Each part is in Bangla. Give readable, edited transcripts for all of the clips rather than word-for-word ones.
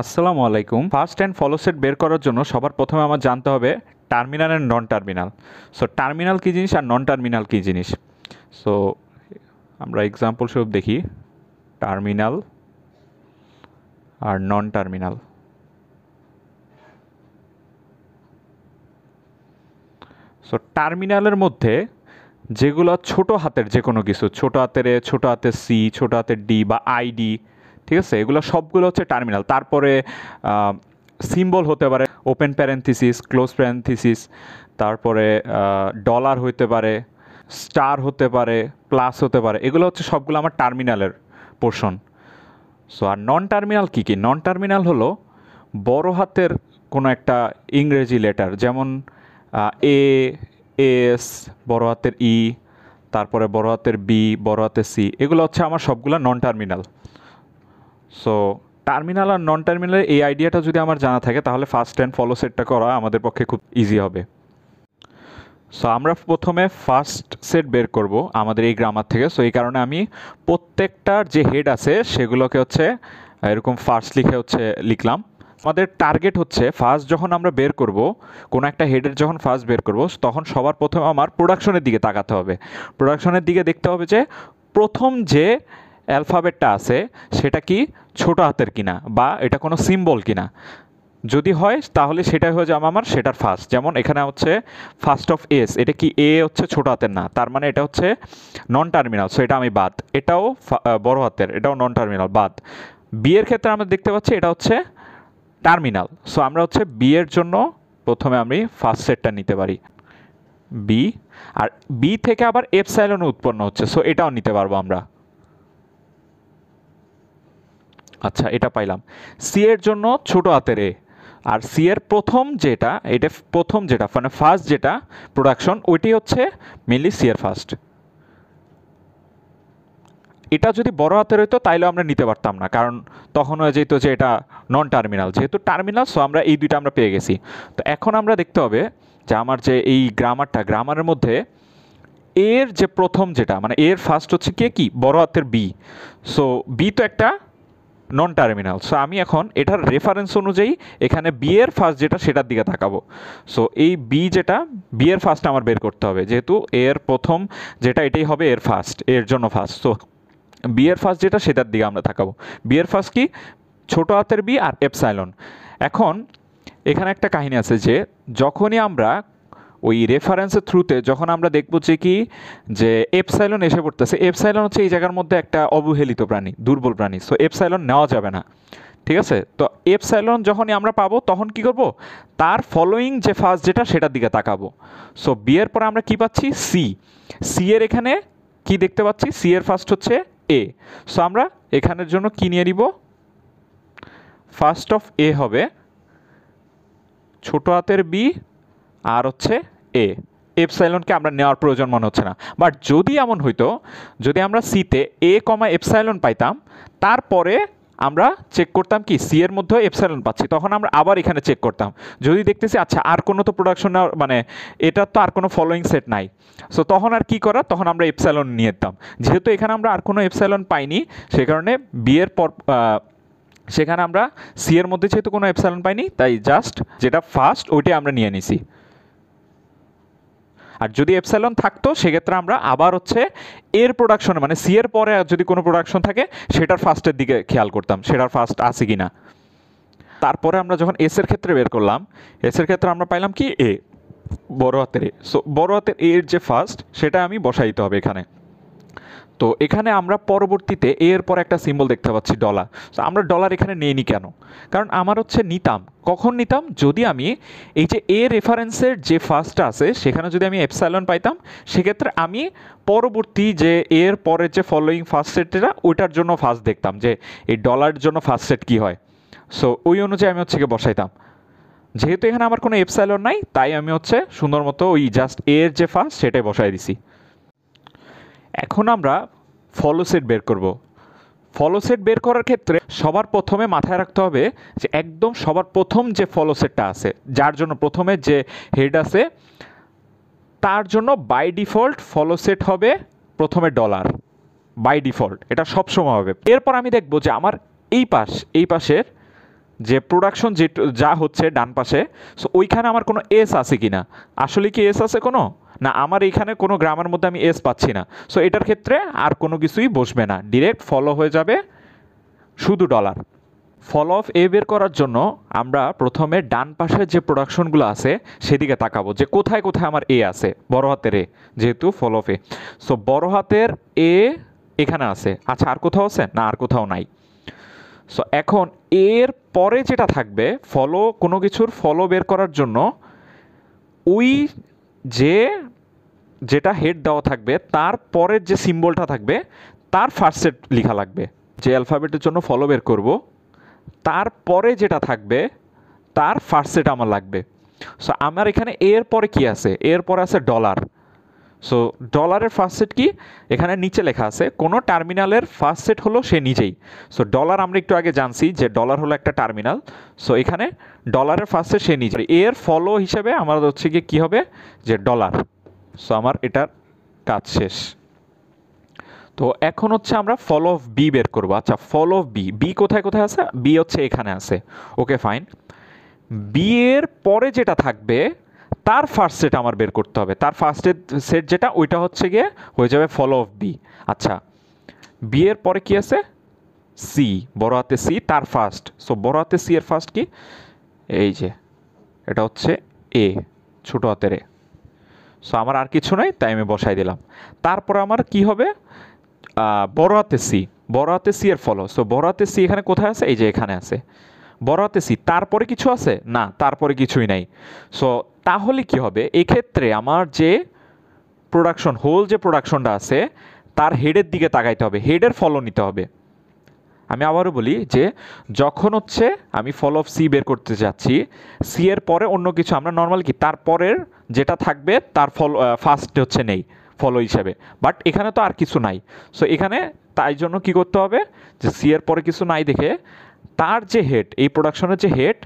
আসসালামু আলাইকুম। ফার্স্ট অ্যান্ড ফলো সেট বের করার জন্য সবার প্রথমে আমার জানতে হবে terminal and non terminal. So terminal কী জিনিস আর নন টার্মিনাল কী জিনিস। সো আমরা এক্সাম্পল স্বরূপ দেখি টার্মিনাল আর নন টার্মিনাল। সো টার্মিনালের মধ্যে যেগুলো ছোট হাতের যে কোনো কিছু, ছোট হাতের এ, ছোট হাতের সি, ছোট হাতের ডি বা আইডি, ঠিক আছে, এগুলো সবগুলো হচ্ছে টার্মিনাল। তারপরে সিম্বল হতে পারে ওপেন প্যারেন্থিসিস, ক্লোজ প্যারেন্থিসিস, তারপরে ডলার হতে পারে, স্টার হতে পারে, প্লাস হতে পারে, এগুলো হচ্ছে সবগুলো আমার টার্মিনালের পোর্শন। সো আর নন টার্মিনাল কী কী? নন টার্মিনাল হলো বড় হাতের কোনো একটা ইংরেজি লেটার, যেমন এ, এস, বড় হাতের ই, তারপরে বড় হাতের বি, বড় হাতের সি, এগুলো হচ্ছে আমার সবগুলো নন টার্মিনাল। সো টার্মিনাল আর নন টার্মিনালের এই আইডিয়াটা যদি আমার জানা থাকে তাহলে ফার্স্ট অ্যান্ড ফলো সেটটা করা আমাদের পক্ষে খুব ইজি হবে। সো আমরা প্রথমে ফার্স্ট সেট বের করব আমাদের এই গ্রামার থেকে। সো এই কারণে আমি প্রত্যেকটার যে হেড আছে সেগুলোকে হচ্ছে এরকম ফার্স্ট লিখে হচ্ছে লিখলাম। আমাদের টার্গেট হচ্ছে ফার্স্ট যখন আমরা বের করব, কোনো একটা হেডের যখন ফার্স্ট বের করব, তখন সবার প্রথমে আমার প্রোডাকশনের দিকে তাকাতে হবে। প্রোডাকশনের দিকে দেখতে হবে যে প্রথম যে অ্যালফাবেটটা আছে সেটা কি ছোট হাতের কিনা বা এটা কোনো সিম্বল কিনা। যদি হয় তাহলে সেটাই হয়ে যাবে আমার সেটার ফার্স্ট। যেমন এখানে হচ্ছে ফার্স্ট অফ এস, এটা কি এ হচ্ছে ছোট হাতের না, তার মানে এটা হচ্ছে নন টার্মিনাল, সো এটা আমি বাদ। এটাও বড় হাতের, এটাও নন টার্মিনাল, বাদ। বি এর ক্ষেত্রে আমরা দেখতে পাচ্ছি এটা হচ্ছে টার্মিনাল, সো আমরা হচ্ছে বি এর জন্য প্রথমে আমি ফার্স্ট সেটটা নিতে পারি বি। আর বি থেকে আবার এপসাইলন উৎপন্ন হচ্ছে, সো এটাও নিতে পারবো আমরা। আচ্ছা, এটা পাইলাম। সি এর জন্য ছোট হাতের এ, আর সি এর প্রথম যেটা, এটা প্রথম যেটা মানে ফার্স্ট যেটা প্রোডাকশন, ওইটি হচ্ছে মেনলি সি এর ফার্স্ট। এটা যদি বড় হাতের হইতো তাইলেও আমরা নিতে পারতাম না, কারণ তখন হয়ে যেত যে এটা নন টার্মিনাল। যেহেতু টার্মিনাল, সো আমরা এই দুইটা আমরা পেয়ে গেছি। তো এখন আমরা দেখতে হবে যে আমার যে এই গ্রামারের মধ্যে এর যে প্রথম যেটা মানে এর ফার্স্ট হচ্ছে কি বড় হাতের বি। সো বি তো একটা নন টার্মিনাল, সো আমি এখন এটার রেফারেন্স অনুযায়ী এখানে বি এর ফার্স্ট যেটা সেটার দিকে তাকাবো। সো এই বি যেটা, বি এর ফার্স্ট আমার বের করতে হবে, যেহেতু এর প্রথম যেটা এটাই হবে এর ফার্স্ট, এর জন্য ফার্স্ট। সো বি এর ফার্স্ট যেটা সেটার দিকে আমরা তাকাবো। বি এর ফার্স্ট কি ছোট হাতের বি আর এপসাইলন। এখন এখানে একটা কাহিনী আছে যে যখনই আমরা ওই রেফারেন্সের থ্রুতে যখন আমরা দেখবো যে কি যে এপসাইলন এসে পড়তেছে, এপসাইলন হচ্ছে এই জায়গার মধ্যে একটা অবহেলিত প্রাণী, দুর্বল প্রাণী, সো এপসাইলন নেওয়া যাবে না। ঠিক আছে, তো এপসাইলন যখনই আমরা পাবো তখন কি করব, তার ফলোয়িং যে ফার্স্ট যেটা সেটার দিকে তাকাবো। সো বি এর পরে আমরা কি পাচ্ছি সি। সি এর এখানে কি দেখতে পাচ্ছি, সি এর ফার্স্ট হচ্ছে এ। সো আমরা এখানের জন্য কি নিয়ে নিব, ফার্স্ট অফ এ হবে ছোট হাতের বি আর হচ্ছে এ। এপসাইলনকে আমরা নেওয়ার প্রয়োজন মনে হচ্ছে না, বাট যদি এমন হইতো, যদি আমরা সিতে এ কমা এপসাইলন পাইতাম, তারপরে আমরা চেক করতাম কি সি এর মধ্যে এপসাইলন পাচ্ছি, তখন আমরা আবার এখানে চেক করতাম। যদি দেখতেছি আচ্ছা আর কোনো তো প্রোডাকশন মানে এটার তো আর কোনো ফলোয়িং সেট নাই, সো তখন আর কি করা, তখন আমরা এপসাইলন নিয়ে যেতাম। যেহেতু এখানে আমরা আর কোনো এপসাইলন পাইনি, সে কারণে বি এর পর সেখানে আমরা সি এর মধ্যে যেহেতু কোনো এপসাইলন পাইনি, তাই জাস্ট যেটা ফার্স্ট ওইটাই আমরা নিয়ে নিছি। আর যদি এপসাইলন থাকতো সেক্ষেত্রে আমরা আবার হচ্ছে এর প্রোডাকশনে মানে সি এর পরে যদি কোনো প্রোডাকশন থাকে সেটার ফার্স্টের দিকে খেয়াল করতাম, সেটার ফার্স্ট আছে কি না। তারপরে আমরা যখন এস এর ক্ষেত্রে বের করলাম, এস এর ক্ষেত্রে আমরা পাইলাম কি এ, বড় হাতের এ। সো বড় হাতের এর যে ফার্স্ট সেটা আমি বসাইতে হবে এখানে। তো এখানে আমরা পরবর্তীতে এর পর একটা সিম্বল দেখতে পাচ্ছি ডলার। তো আমরা ডলার এখানে নিইনি কেন, কারণ আমার হচ্ছে নিতাম, কখন নিতাম, যদি আমি এই যে এ রেফারেন্সের যে ফার্স্টটা আছে সেখানে যদি আমি এপসাইলন পাইতাম, সেক্ষেত্রে আমি পরবর্তী যে এর পরের যে ফলোয়িং ফার্স্ট সেটটা ওইটার জন্য ফার্স্ট দেখতাম যে এই ডলারের জন্য ফার্স্ট সেট কী হয়। সো ওই অনুযায়ী আমি হচ্ছে বসাইতাম। যেহেতু এখানে আমার কোনো এপসাইলন নাই, তাই আমি হচ্ছে সুন্দর মতো ওই জাস্ট এর যে ফার্স্ট সেটাই বসাই দিছি। এখন আমরা ফলো সেট বের করব। ফলো সেট বের করার ক্ষেত্রে সবার প্রথমে মাথায় রাখতে হবে যে একদম সবার প্রথম যে ফলো সেটটা আছে, যার জন্য প্রথমে যে হেড আছে, তার জন্য বাই ডিফল্ট ফলো সেট হবে প্রথমে ডলার, বাই ডিফল্ট এটা সবসময় হবে। এরপর আমি দেখব যে আমার এই পাশের যে প্রোডাকশন যে যা হচ্ছে ডান পাশে, সো ওইখানে আমার কোনো এস আছে কি না। আসলে কি এস আছে কোনো? না, আমার এইখানে কোনো গ্রামের মধ্যে আমি এস পাচ্ছি না। সো এটার ক্ষেত্রে আর কোনো কিছুই বসবে না, ডিরেক্ট ফলো হয়ে যাবে শুধু ডলার। ফল অফ এ বের করার জন্য আমরা প্রথমে ডান পাশে যে প্রোডাকশনগুলো আছে সেদিকে তাকাবো, যে কোথায় কোথায় আমার এ আছে, বড় হাতের এ, যেহেতু ফল অফ এ। সো বড় হাতের এ এখানে আছে। আচ্ছা, আর কোথাও আছে? না, আর কোথাও নাই। সো এখন এর পরে যেটা থাকবে, ফলো, কোনো কিছুর ফলো বের করার জন্য ওই যে যেটা হেড দেওয়া থাকবে তার পরের যে সিম্বলটা থাকবে তার ফার্স্ট সেট লেখা লাগবে। যে অ্যালফাবেটের জন্য ফলো বের করব তারপরে যেটা থাকবে তার ফার্স্ট সেট আমার লাগবে। সো আমার এখানে এর পরে কি আছে? এর পরে আছে ডলার। সো ডলারের ফার্স্ট সেট কি? এখানে নিচে লেখা আছে, কোনো টার্মিনালের ফার্স্ট সেট হলো সে নিজেই। সো ডলার আমরা একটু আগে জানছি যে ডলার হলো একটা টার্মিনাল। সো এখানে ডলারের ফার্স্ট সেট সে নিজে, এর ফলো হিসেবে আমার হচ্ছে কি কী হবে, যে ডলার। সো আমার এটার কাজ শেষ। তো এখন হচ্ছে আমরা ফল অফ বি বের করবো। আচ্ছা, ফল অফ বি, বি কোথায় কোথায় আছে? বি হচ্ছে এখানে আছে। ওকে, ফাইন। বি এর পরে যেটা থাকবে তার ফার্স্ট সেট আমার বের করতে হবে। তার ফার্স্ট সেট যেটা, ওইটা হচ্ছে গিয়ে হয়ে যাবে ফল অফ বি। আচ্ছা, বি এর পরে কি আছে? সি, বড় হাতে সি, তার ফার্স্ট। সো বড় হাতে সি এর ফার্স্ট কি? এই যে এটা হচ্ছে এ, ছোট হাতের এ। সো আমার আর কিছু নাই, তাই আমি বসাই দিলাম। তারপর আমার কি হবে? বড় হাতে সি, বড় হাতে সি এর ফলো। সো বড় হাতে সি এখানে কোথায় আছে? এই যে এখানে আছে বড় হাতে সি। তারপরে কিছু আছে? না, তারপরে কিছুই নাই। সো তাহলে কি হবে এক্ষেত্রে? আমার যে প্রোডাকশন, হোল যে প্রোডাকশনটা আছে তার হেডের দিকে তাকাইতে হবে, হেডের ফলো নিতে হবে। আমি আবারও বলি যে যখন হচ্ছে আমি ফল অফ সি বের করতে যাচ্ছি, সি এর পরে অন্য কিছু আমরা নর্মাল কি তারপরের যেটা থাকবে তার ফলো ফার্স্ট হচ্ছে নেই ফলো হিসাবে, বাট এখানে তো আর কিছু নাই। সো এখানে তাই জন্য কি করতে হবে, যে সি এর পরে কিছু নাই দেখে তার যে হেড, এই প্রোডাকশনের যে হেড,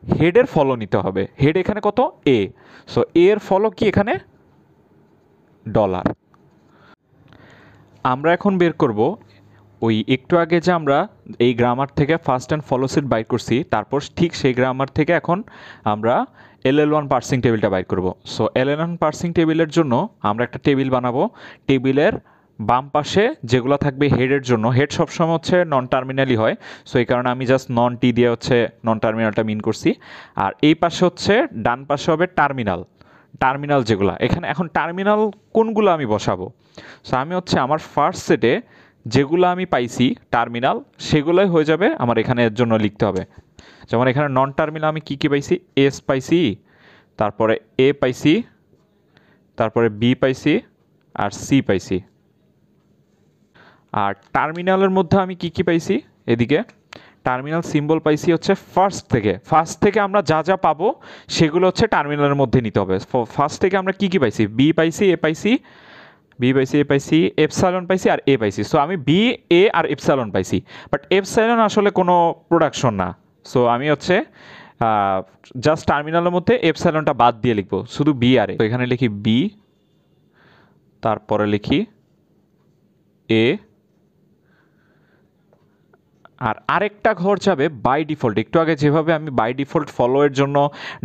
হেডের ফলো নিতে হবে। হেড এখানে কত? এ। সো এর ফলো কি এখানে? ডলার। আমরা এখন বের করব ওই একটু আগে যে আমরা এই গ্রামার থেকে ফার্স্ট অ্যান্ড ফলো সেট বাইর করছি, তারপর ঠিক সেই গ্রামার থেকে এখন আমরা LL1 পার্সিং টেবিলটা বাইর করব। সো LL1 পার্সিং টেবিলের জন্য আমরা একটা টেবিল বানাবো। টেবিলের বাম পাশে যেগুলো থাকবে হেডের জন্য, হেড সবসময় হচ্ছে নন টার্মিনালই হয়। সো এই কারণে আমি জাস্ট নন টি দিয়ে হচ্ছে নন টার্মিনালটা মিন করছি। আর এই পাশে হচ্ছে ডান পাশে হবে টার্মিনাল। টার্মিনাল যেগুলো এখানে, এখন টার্মিনাল কোনগুলো আমি বসাবো? সো আমি হচ্ছে আমার ফার্স্ট সেটে যেগুলো আমি পাইছি টার্মিনাল, সেগুলোই হয়ে যাবে আমার এখানে এর জন্য লিখতে হবে। যেমন এখানে নন টার্মিনাল আমি কী কী পাইছি? এস পাইছি, তারপরে এ পাইছি, তারপরে বি পাইছি, আর সি পাইছি। আর টার্মিনালের মধ্যে আমি কী কী পাইছি? এদিকে টার্মিনাল সিম্বল পাইছি হচ্ছে ফার্স্ট থেকে। ফার্স্ট থেকে আমরা যা যা পাবো সেগুলো হচ্ছে টার্মিনালের মধ্যে নিতে হবে। ফার্স্ট থেকে আমরা কী কী পাইছি? বি পাইছি, এ পাইছি, বি পাইছি, এ পাইছি, এপসাইলন পাইছি, আর এ পাইছি। সো আমি বি, এ আর এপসাইলন পাইছি, বাট এপসাইলন আসলে কোনো প্রোডাকশন না। সো আমি হচ্ছে জাস্ট টার্মিনালের মধ্যে এপসাইলনটা বাদ দিয়ে লিখবো, শুধু বি আর এ। তো এখানে লিখি বি, তারপরে লিখি এ, আর আরেকটা ঘর যাবে বাই ডিফল্ট। একটু আগে যেভাবে আমি বাই ডিফল্ট ফলো এর জন্য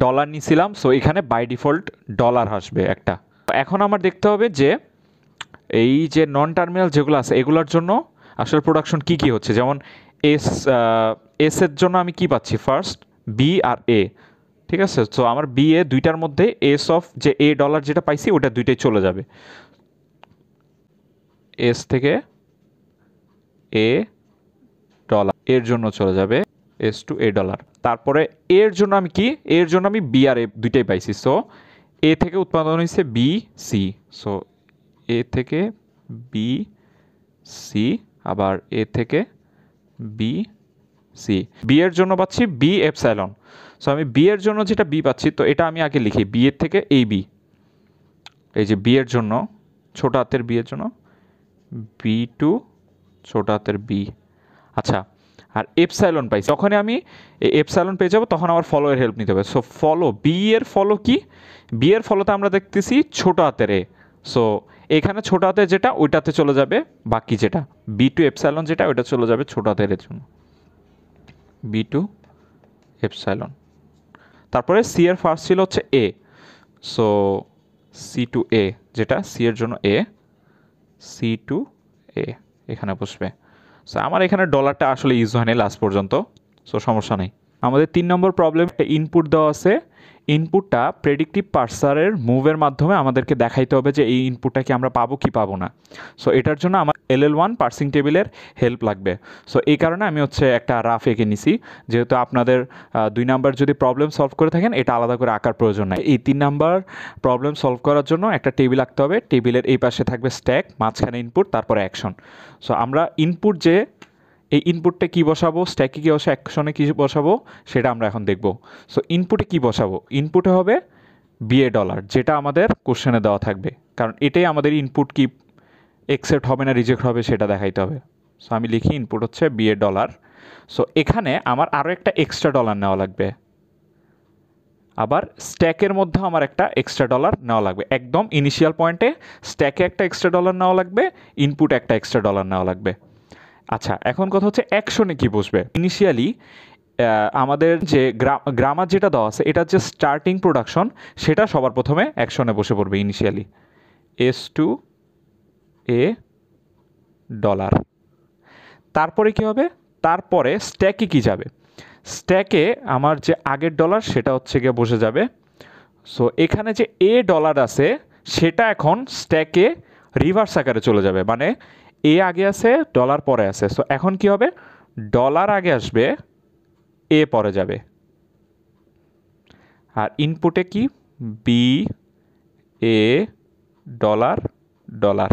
ডলার নিয়েছিলাম, সো এখানে বাই ডিফল্ট ডলার আসবে একটা। এখন আমার দেখতে হবে যে এই যে নন টার্মিনাল যেগুলো আছে এগুলোর জন্য আসলে প্রোডাকশন কি কি হচ্ছে। যেমন এস এর জন্য আমি কি পাচ্ছি? ফার্স্ট বি আর এ, ঠিক আছে। সো আমার বি এ দুইটার মধ্যে এস অফ যে এ ডলার যেটা পাইছি ওটা দুইটাই চলে যাবে, এস থেকে এ ডলার এর জন্য চলে যাবে এস টু এ ডলার। তারপরে এর জন্য আমি কি? এর জন্য আমি বি আর এ দুইটাই পাইছি। সো এ থেকে উৎপাদন হয়েছে বি সি। সো এ থেকে বি সি, আবার এ থেকে বি সি। বি এর জন্য পাচ্ছি বি এপসাইলন। সো আমি বি এর জন্য যেটা বি পাচ্ছি, তো এটা আমি আগে লিখি বি এর থেকে এই বি, এই যে বি এর জন্য ছোট হাতের বি এর জন্য বি টু ছোট হাতের বি। আচ্ছা, আর এপসাইলন পাইছি, যখনই আমি এপসাইলন পেয়ে যাবো তখন আমার ফলো এর হেল্প নিতে হবে। সো ফলো, বি এর ফলো কি? বি এর ফলোতে আমরা দেখতেছি ছোট হাতের এ। সো এখানে ছোট হাতের যেটা ওইটাতে চলে যাবে, বাকি যেটা বি টু এপসাইলন যেটা ওইটা চলে যাবে ছোট হাতের এর জন্য, বি টু এপসাইলন। তারপরে সি এর ফার্স্ট ছিল হচ্ছে এ, সো সি টু এ, যেটা সি এর জন্য এ, সি টু এ এখানে বসবে। সো আমার এখানে ডলারটা আসলে ইউজ হয়নি লাস্ট পর্যন্ত, সো সমস্যা নেই। আমাদের 3 নম্বর প্রবলেম, ইনপুট দেওয়া আছে। ইনপুটটা প্রেডিক্টিভ পার্সারের মুভের মাধ্যমে আমাদেরকে দেখাইতে হবে যে এই ইনপুটটা কি আমরা পাবো কি পাবো না। সো এটার জন্য আমার LL1 পার্সিং টেবিলের হেল্প লাগবে। সো এই কারণে আমি হচ্ছে একটা রাফ এঁকে নিছি, যেহেতু আপনাদের 2 নাম্বার যদি প্রবলেম সলভ করে থাকেন এটা আলাদা করে আঁকার প্রয়োজন নাই। এই 3 নাম্বার প্রবলেম সলভ করার জন্য একটা টেবিল আঁকতে হবে। টেবিলের এই পাশে থাকবে স্ট্যাক, মাঝখানে ইনপুট, তারপরে অ্যাকশন। সো আমরা ইনপুট যে এই ইনপুটটা কী বসাবো, স্ট্যাকে কী বসাবো, অ্যাকশনে কী বসাবো সেটা আমরা এখন দেখব। সো ইনপুটে কী বসাবো, ইনপুটে হবে BA ডলার, যেটা আমাদের কোশ্চেনে দেওয়া থাকবে, কারণ এটাই আমাদের ইনপুট কি অ্যাকসেপ্ট হবে না রিজেক্ট হবে সেটা দেখাইতে হবে। সো আমি লিখি ইনপুট হচ্ছে BA ডলার। সো এখানে আমার আরও একটা এক্সট্রা ডলার নেওয়া লাগবে, আবার স্ট্যাকের মধ্যে আমার একটা এক্সট্রা ডলার নেওয়া লাগবে। একদম ইনিশিয়াল পয়েন্টে স্ট্যাকে একটা এক্সট্রা ডলার নেওয়া লাগবে, ইনপুট একটা এক্সট্রা ডলার নেওয়া লাগবে। আচ্ছা, এখন কথা হচ্ছে অ্যাকশনে কি বসবে। ইনিশিয়ালি আমাদের যে গ্রামার যেটা দেওয়া আছে, এটা যে স্টার্টিং প্রোডাকশন, সেটা সবার প্রথমে অ্যাকশনে বসে পড়বে ইনিশিয়ালি, S2 A ডলার। তারপরে কি হবে, তারপরে স্ট্যাকে কি যাবে, স্ট্যাকে আমার যে আগের ডলার সেটা হচ্ছে গিয়ে বসে যাবে। সো এখানে যে A ডলার আছে সেটা এখন স্ট্যাকে রিভার্স আকারে চলে যাবে, মানে এ আগে আছে ডলার পরে আছে। সো এখন কি হবে, ডলার আগে আসবে, এ পরে যাবে। আর ইনপুটে কি, বি এ ডলার ডলার,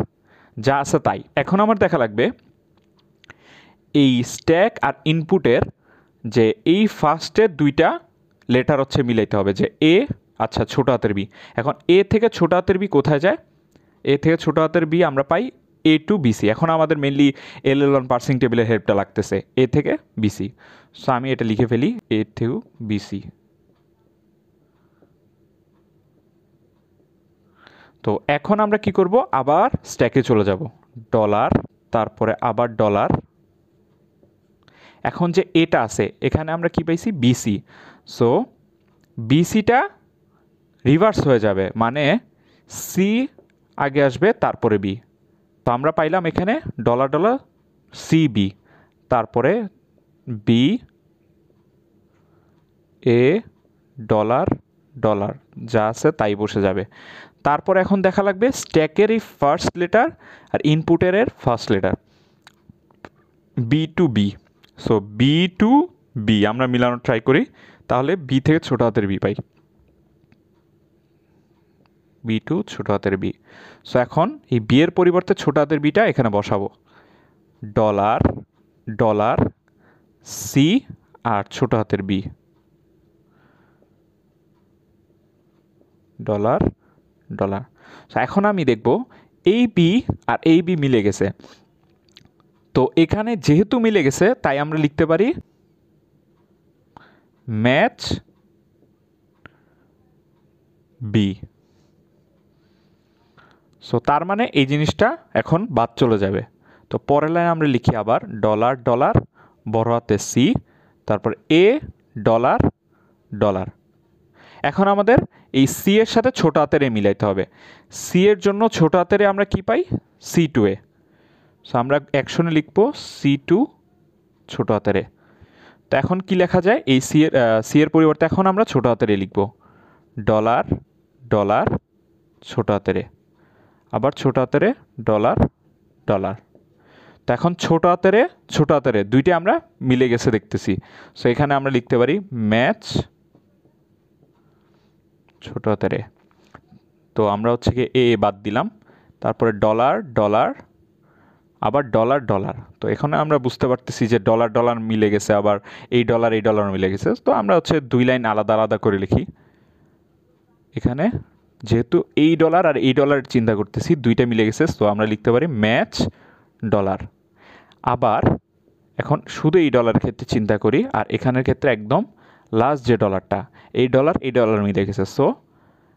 যা আছে তাই। এখন আমার দেখা লাগবে এই স্ট্যাক আর ইনপুটের যে এই ফার্স্টের দুইটা লেটার হচ্ছে মিলাইতে হবে, যে এ, আচ্ছা ছোট হাতের বি। এখন এ থেকে ছোট হাতের বি কোথায় যায়, এ থেকে ছোট হাতের বি আমরা পাই A to BC। এখন আমাদের মেনলি LL1 পার্সিং টেবিলের হেল্পটা লাগতেছে, এ থেকে BC। সো আমি এটা লিখে ফেলি A to BC। তো এখন আমরা কি করব, আবার স্ট্যাকে চলে যাব, ডলার, তারপরে আবার ডলার। এখন যে এটা আছে এখানে আমরা কি পাইছি, BC। সো BCটা রিভার্স হয়ে যাবে, মানে সি আগে আসবে তারপরে বি। তো আমরা পাইলাম এখানে ডলার ডলার CB, তারপরে বি এ ডলার ডলার, যা আছে তাই বসে যাবে। তারপর এখন দেখা লাগবে স্ট্যাকের এই ফার্স্ট লেটার আর ইনপুটের first letter, B to B. So B to B আমরা মিলানোর ট্রাই করি, তাহলে বি থেকে ছোট হাতের বি পাই, বি টু ছোট হাতের বি। সো এখন এই বি এর পরিবর্তে ছোট হাতের বিটা এখানে বসাবো, ডলার ডলার সি আর ছোট হাতের বি, ডলার ডলার। এখন আমি দেখব এই বি আর এই বি মিলে গেছে। তো এখানে যেহেতু মিলে গেছে তাই আমরা লিখতে পারি ম্যাচ বি। সো তার মানে এই জিনিসটা এখন বাদ চলে যাবে। তো পরের লাইনে আমরা লিখি আবার ডলার ডলার বড় হাতে সি, তারপর এ ডলার ডলার। এখন আমাদের এই সি এর সাথে ছোট হাতের এ মিলাইতে হবে। সি এর জন্য ছোট হাতের এ আমরা কি পাই, C2A। সো আমরা অ্যাকশনে লিখবো C2 ছোট হাতের এ। তো এখন কি লেখা যায়, এই সি এর পরিবর্তে এখন আমরা ছোট হাতের এ লিখবো, ডলার ডলার ছোট হাতের এ, আবার ছোট হাতের এ ডলার ডলার। তো এখন ছোট হাতের এ দুইটা আমরা মিলে গেছে দেখতেছি। সো এখানে আমরা লিখতে পারি ম্যাচ ছোট হাতের এ। তো আমরা হচ্ছে কি এ বাদ দিলাম, তারপরে ডলার ডলার আবার ডলার ডলার। তো এখানে আমরা বুঝতে পারতেছি যে ডলার ডলার মিলে গেছে, আবার এই ডলার মিলে গেছে। তো আমরা হচ্ছে দুই লাইন আলাদা আলাদা করে লিখি। এখানে যেহেতু এই ডলার আর এই ডলার চিন্তা করতেছি, দুইটা মিলে গেছে, তো আমরা লিখতে পারি ম্যাচ ডলার। আবার এখন শুধু এই ডলারের ক্ষেত্রে চিন্তা করি, আর এখানের ক্ষেত্রে একদম লাস্ট যে ডলারটা, এই ডলার মিলে গেছে। সো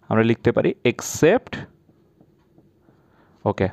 আমরা লিখতে পারি এক্সেপ্ট, ওকে।